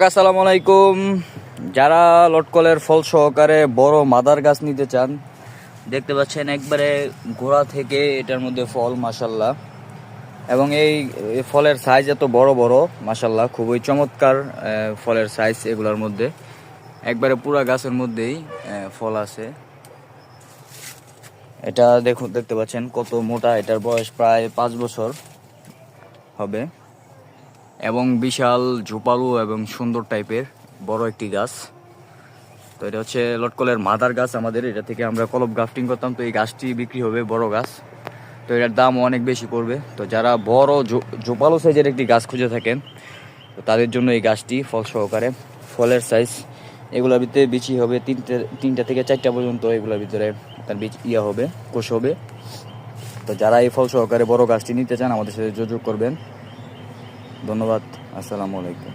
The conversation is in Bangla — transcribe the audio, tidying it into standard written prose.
আসসালামু আলাইকুম। যারা লটকলের ফল সহকারে বড় মাদার গাছ নিতে চান, দেখতে পাচ্ছেন একবারে গোড়া থেকে এটার মধ্যে ফল মাশাল্লাহ। এবং এই ফলের সাইজ এত বড় বড় মাশাল্লাহ, খুবই চমৎকার ফলের সাইজ এগুলোর মধ্যে। একবারে পুরা গাছের মধ্যেই ফল আছে। এটা দেখতে পাচ্ছেন কত মোটা, এটার বয়স প্রায় 5 বছর হবে এবং বিশাল ঝোপালো এবং সুন্দর টাইপের বড় একটি গাছ। তো এটা হচ্ছে লটকলের মাদার গাছ আমাদের, এটা থেকে আমরা কলপ গ্রাফটিং করতাম। তো এই গাছটি বিক্রি হবে বড় গাছ, তো এটার দামও অনেক বেশি পড়বে। তো যারা বড় ঝোপালো সাইজের একটি গাছ খুঁজে থাকেন, তো তাদের জন্য এই গাছটি ফল সহকারে। ফলের সাইজ এগুলোর ভিতরে বিচি হবে তিনটা থেকে 4টা পর্যন্ত, এগুলোর ভিতরে তার বীজ হবে, কোষ হবে। তো যারা এই ফল সহকারে বড় গাছটি নিতে চান আমাদের সাথে যোগাযোগ করবেন। ধন্যবাদ। আসসালামু আলাইকুম।